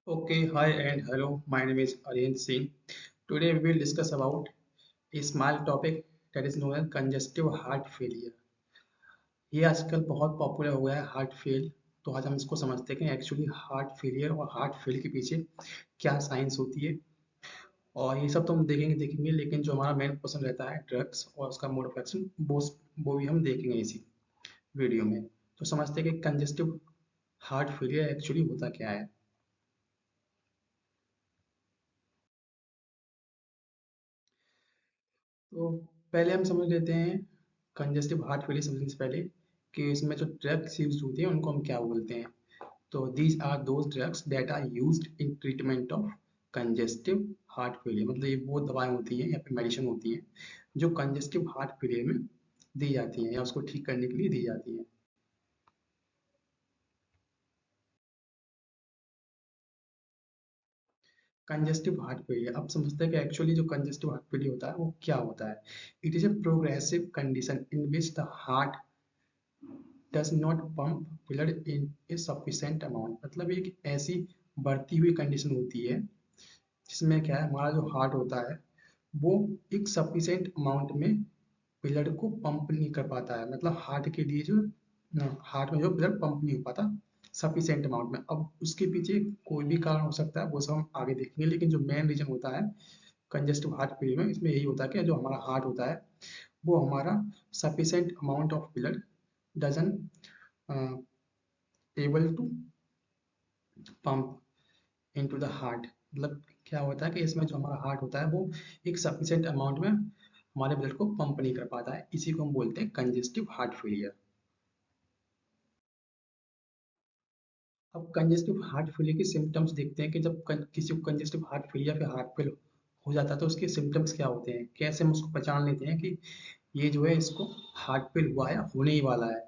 Okay, hi and hello. My name is Aryan Singh. Today we will discuss about a small topic that is known as congestive heart failure. ये आजकल बहुत popular हो गया है heart fail. तो आज हम इसको समझते हैं कि एक्चुअली हार्ट फेलियर और हार्ट फेल के पीछे क्या साइंस होती है। और ये सब तो हम देखेंगे लेकिन जो हमारा मेन क्वेश्चन रहता है ड्रग्स और उसका मोड ऑफ एक्शन वो भी हम देखेंगे इसी वीडियो में। तो समझते हैं कि कंजेस्टिव हार्ट फेलियर एक्चुअली होता क्या है। तो पहले हम समझ लेते हैं कंजेस्टिव हार्ट फेलियर समझने से पहले कि इसमें जो ड्रग्स यूज होती हैं उनको हम क्या बोलते हैं। तो these are those drugs that are used in treatment of congestive heart failure. मतलब ये वो दवाएं होती हैं या फिर मेडिसिन होती हैं जो कंजेस्टिव हार्ट फेलियर में दी जाती हैं या उसको ठीक करने के लिए दी जाती हैं। कंजेस्टिव हार्ट फेलियर अब समझते हैं कि एक्चुअली जो कंजेस्टिव हार्ट फेलियर होता है वो क्या होता है। It is a progressive condition in which the heart does not pump blood in A sufficient amount. मतलब एक ऐसी बढ़ती हुई कंडीशन होती है जिसमें क्या है हमारा जो हार्ट होता है वो एक सफिशिएंट अमाउंट में ब्लड को पंप नहीं कर पाता है। मतलब हार्ट के लिए जो हार्ट में जो ब्लड पंप नहीं हो पाता सफिशिएंट अमाउंट में। अब उसके पीछे कोई भी कारण हो सकता है वो सब हम आगे देखेंगे, लेकिन जो मेन रीजन होता है कंजेस्टिव हार्ट फेलियर में इसमें यही होता है कि जो हमारा हार्ट होता है वो हमारा sufficient amount of blood doesn't able to pump into the heart. मतलब क्या होता है कि इसमें जो हमारा हार्ट होता है वो एक सफिशिएंट अमाउंट में हमारे ब्लड को पंप नहीं कर पाता है। इसी को हम बोलते हैं कंजेस्टिव हार्ट फेलियर। अब कंजेस्टिव हार्ट फेलियर के सिम्टम्स देखते हैं कि जब किसी को कंजेस्टिव हार्ट फेलियर या फिर हार्ट फेल हो जाता है तो उसके सिम्टम्स क्या होते हैं, कैसे हम उसको पहचान लेते हैं कि ये जो है इसको हार्ट फेल हुआ है या होने ही वाला है।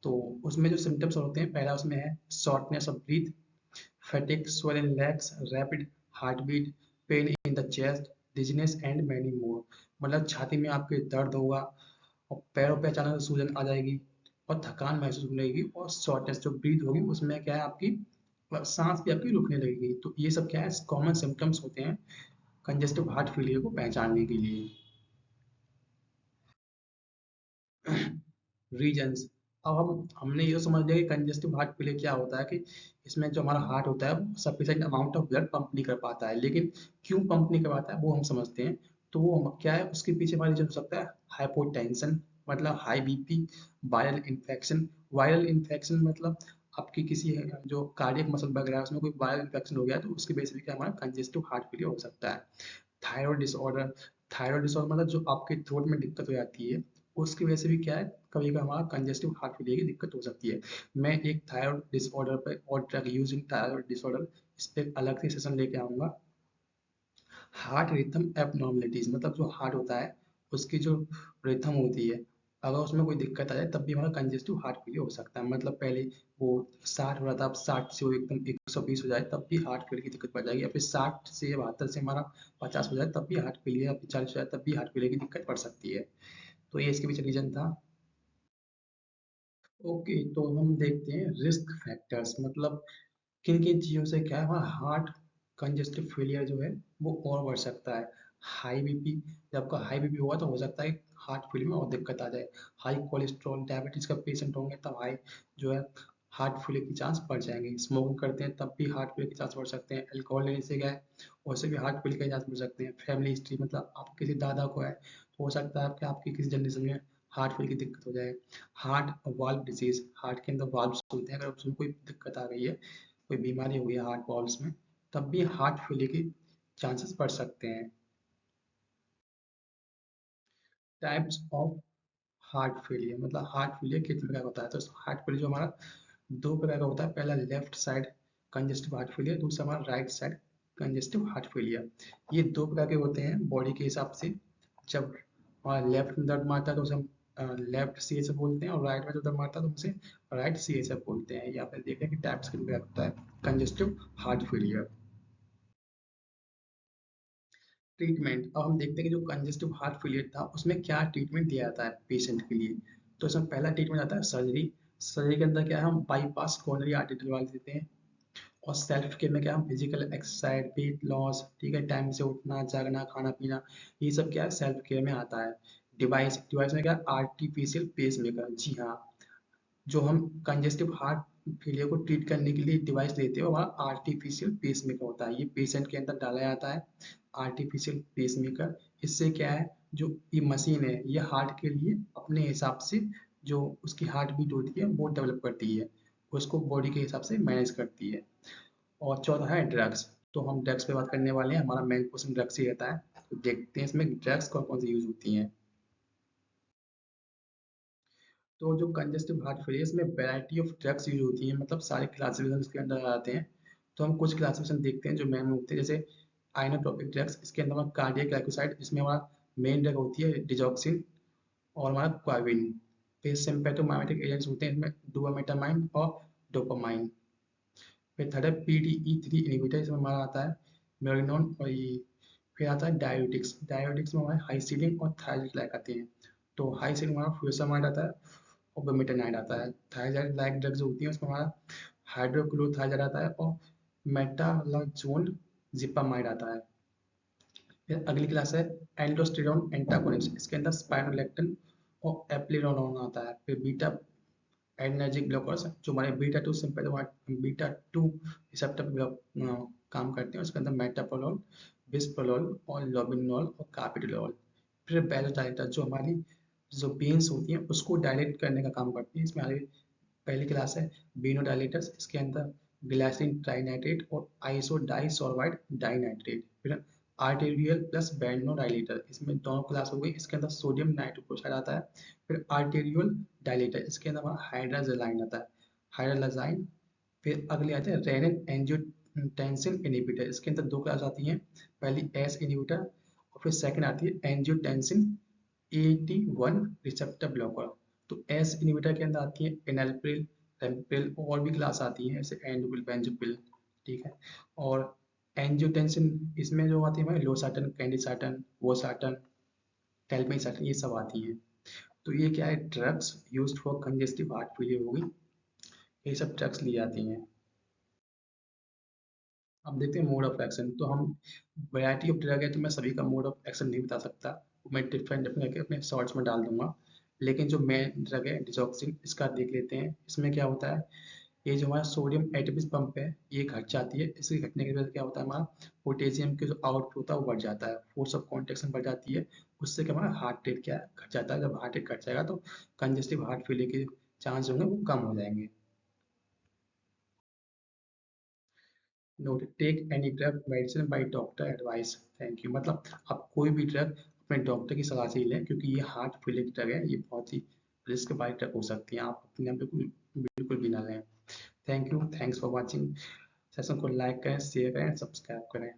तो उसमें जो सिम्टम्स होते हैं पहला उसमें है shortness of breath, fatigue, swollen legs, rapid heartbeat, pain in the chest, dizziness and many more। मतलब छाती में आपके दर्द होगा और पैरों पे अचानक से सूजन आ जाएगी और थकान महसूस होने लगेगी और शॉर्टनेस जो ब्रीथ होगी उसमें क्या है आपकी सांस भी आपकी रुकने लगेगी। तो ये सब क्या है कॉमन सिम्टम्स होते हैं कंजेस्टिव हार्ट फेलियर को पहचानने के लिए। रीजन्स अब हमने ये समझ लिया कि कंजेस्टिव हार्ट फेलियर क्या होता है कि इसमें जो हमारा हार्ट होता है वो sufficient amount of blood pump नहीं कर पाता है। लेकिन क्यों पंप नहीं कर पाता है वो हम समझते हैं। तो वो क्या है उसके पीछे हमारा रीजन हो सकता है हाइपोटेंशन, मतलब high BP, viral infection. Viral infection मतलब आपकी किसी जो कार्डियक मसल वगैरह है उसमें कोई वायरल इन्फेक्शन हो गया तो उसकी वजह से भी क्या हमारा कंजेस्टिव हार्ट फेलियर हो सकता है। थायराइड डिसऑर्डर, थायराइड डिसऑर्डर मतलब जो आपके थ्रोट में दिक्कत हो जाती है उसकी वजह से भी क्या है कभी कभी हमारा कंजेस्टिव हार्ट फेलियर की दिक्कत हो सकती है। मैं एक थायराइड डिसऑर्डर पर और ड्रग यूजिंग थायराइड डिसऑर्डर इस पर अलग से सेशन लेके आऊंगा। हार्ट रिथम एबनॉर्मलिटीज मतलब जो हार्ट होता है उसकी जो रिथम होती है अगर उसमें कोई दिक्कत आ जाए तब भी हमारा कंजेस्टिव हार्ट फेलियर हो सकता है। मतलब पहले वो 60 हो रहा था अब 60 से वो एकदम 120 हो जाए तब भी हार्ट फेलियर की दिक्कत पड़ जाएगी, या फिर 60 से 72 से हमारा 50 हो जाए तब भी हार्ट फेलियर, या फिर 40 हो जाए तब भी हार्ट फेलियर की दिक्कत पड़ सकती है। तो ये इसके पीछे रीजन था। ओके, तो हम देखते हैं रिस्क फैक्टर्स। मतलब किन किन चीज़ों से क्या है हमारा हार्ट कंजेस्टिव फेलियर जो है वो और बढ़ सकता है। हाई बीपी, जब आपका हाई बीपी होगा तो हो सकता है हार्ट फेलियर में और दिक्कत आ जाए। हाई कोलेस्ट्रॉल डायबिटीज का पेशेंट होंगे तब हाई जो है हार्ट फेलियर के चांस बढ़ जाएंगे। स्मोकिंग करते हैं तब भी हार्ट फेलियर के चांस बढ़ सकते हैं। अल्कोहल लेने से क्या है उससे भी हार्ट फेलियर के चांस बढ़ सकते हैं। फैमिली हिस्ट्री मतलब आप किसी दादा को है तो हो सकता है आपकी किसी जनरेशन में हार्ट फेल की दिक्कत हो जाए। हार्ट वाल्व डिजीज, हार्ट के अंदर वाल्व होते हैं अगर उसमें कोई दिक्कत आ गई है, कोई बीमारी हुई है हार्ट वाल्व्स में तब भी हार्ट फेलियर के चांसेस बढ़ सकते हैं। टाइप्स ऑफ हार्ट फेलियर मतलब हार्ट फेलियर कितने प्रकार का होता है। तो हार्ट फेलियर जो हमारा दो प्रकार का होता है, पहला left side congestive heart failure, दूसरा हमारा right side congestive heart failure. ये दो प्रकार के होते हैं बॉडी के हिसाब से। जब हमारा लेफ्ट में दर्द मारता है तो उसे हम लेफ्ट सी एच एफ बोलते हैं और राइट में जो दर्द मारता है तो उसे राइट सी एच एफ बोलते हैं। यहाँ पे देखें कि टाइप्स कितने प्रकार का होता है कंजेस्टिव हार्ट फेलियर। ट्रीटमेंट अब हम देखते हैं कि जो कंजेस्टिव हार्ट फेलियर था उसमें क्या ट्रीटमेंट दिया जाता है पेशेंट के लिए। तो इसमें पहला ट्रीटमेंट आता है सर्जरी। सर्जरी के अंदर क्या है हम बाईपास कोरोनरी आर्टरी डलवा देते हैं। और सेल्फ केयर में क्या है, फिजिकल एक्सरसाइज, वेट लॉस, ठीक है, टाइम से उठना, जागना, खाना पीना, ये सब क्या है सेल्फ केयर में आता है। डिवाइस डिवाइस में क्या है, आर्टिफिशियल पेस मेकर, जी हाँ, जो हम कंजेस्टिव हार्ट फेलियर को ट्रीट करने के लिए डिवाइस लेते हैं, वह आर्टिफिशियल पेस मेकर होता है। ये पेशेंट के अंदर डाला जाता है आर्टिफिशियल पेस मेकर। इससे क्या है, जो ये मशीन है ये हार्ट के लिए अपने हिसाब से जो उसकी हार्ट बीट होती है वो डेवलप करती है, उसको बॉडी के हिसाब से मैनेज करती है। और चौथा है ड्रग्स। तो हम ड्रग्स पे बात करने वाले हैं, हमारा मेन क्वेश्चन ड्रग्स ही रहता है। तो देखते हैं इसमें ड्रग्स कौन कौन सी यूज होती हैं। तो जो कंजेस्टिव हार्ट फेलियर में वैरायटी ऑफ ड्रग्स यूज होती हैं, मतलब सारे क्लासिफिकेशन इसके अंदर आ जाते हैं। तो हम कुछ क्लासिफिकेशन देखते हैं जो मेन होते हैं, जैसे आइनोट्रोपिक ड्रग्स, इसके अंदर हमारा कार्डियक ग्लाइकोसाइड, जिसमें हमारा मेन ड्रग होती है डिजॉक्सिन और हमारा क्वाविन। फिर सिम्पैथोमाइमेटिक एजेंट्स होते हैं, इसमें डोपामेटामाइन और डोपामाइन। फिर थर्ड है PDE3 इनहिबिटर, इसमें हमारा आता है मेरिनोन और ये। फिर आता है डायोटिक्स, डायोटिक्स में हमारे हाइसिलिन और थायराइड लाइक आते हैं। तो हाइसिलिन हमारा फ्यूरामाइड आता है और ब्रोमेटाइनाइड आता है। थायराइड लाइक ड्रग्स होती हैं उसमें हमारा हाइड्रोक्लोरोथायराइड आता है और मेटालाजोन जिपामाइड आता है। फिर अगली क्लास है एंडोस्टेरोन एंटागोनिस्ट, इसके अंदर स्पाइरोलेक्टिन और एप्लिरोनोन आता है। फिर बीटा एडर्जिक ब्लॉकर्स जो हमारे बीटा टू रिसेप्टर काम करते हैं, उसके अंदर मेटाप्रोलोल, बिस्प्रोलोल और लोबिनोल और कार्बिडोल। फिर बेलोडाइलेटर जो हमारी जो वेन्स होती हैं उसको डायलेट करने का काम करती है, इसमें हमारी पहली क्लास है बीनोडाइलेटर्स, इसके अंदर ग्लाइसिन ट्राइनाइट्रेट और आइसोडाइसोर्बाइड डाइनाइट्रेट। फिर आर्टेरियल प्लस बेनोडाइलेटर, इसमें दोनों क्लास हो गई, इसके अंदर सोडियम नाइट्रोक्लोराइड आता है। फिर आर्टेरियल डायलेटर, इसके अंदर हमारा हाइड्राजलाइन आता है, हाइड्रालाजाइन। फिर अगले आते हैं रेनिन एंजियोटेंसिन इनहिबिटर, इसके अंदर दो क्लास आती हैं, पहली एस इनहिबिटर और फिर सेकंड आती है एंजियोटेंसिन 81 रिसेप्टर ब्लॉकर। तो एस इनहिबिटर के अंदर आती है एनाल्प्रिल, रेम्प्रिल और भी क्लास आती है जैसे एंडोपिल, बेंजोपिल, ठीक है। और एंजियोटेंसिन इसमें जो आती है हमारे लोसाटन, कैंडिसाटन, वोसाटन, टेल्मिसाटन, ये सब आती हैं। तो ये क्या है, drugs used for congestive heart failure हो गई, ये सब ड्रग्स ली जाती हैं। अब देखते हैं मोड ऑफ एक्शन। तो हम वैरायटी ऑफ ड्रग है तो मैं सभी का मोड ऑफ एक्शन नहीं बता सकता, वो मैं डिफरेंट डिफरेंट करके अपने शॉर्ट्स में डाल दूंगा। लेकिन जो मेन ड्रग है डिजॉक्सिन, इसका देख लेते हैं। इसमें क्या होता है, ये जो हमारा सोडियम एटोपिस पंप है ये घट जाती है, इसके घटने की वजह से क्या होता है, हमारा पोटेशियम के जो आउटपुट होता है वो बढ़ जाता है, फोर्स ऑफ कॉन्ट्रेक्शन बढ़ जाती है। उससे क्या हमारा हार्ट रेट क्या है, घट जाता है। जब हार्ट रेट घट जाएगा तो कंजेस्टिव हार्ट फेलियर के चांस होंगे वो कम हो जाएंगे। Note, take any drug medicine by doctor advice, thank you. मतलब आप कोई भी ड्रग अपने डॉक्टर की सलाह से ही लें, क्योंकि ये हार्ट फेलियर की ड्रग है, ये बहुत ही रिस्क वाली ड्रग हो सकती है, आप अपने आप बिल्कुल बिल्कुल भी ना लें। Thank you, thanks for watching. Session को लाइक करें, शेयर करें, सब्सक्राइब करें।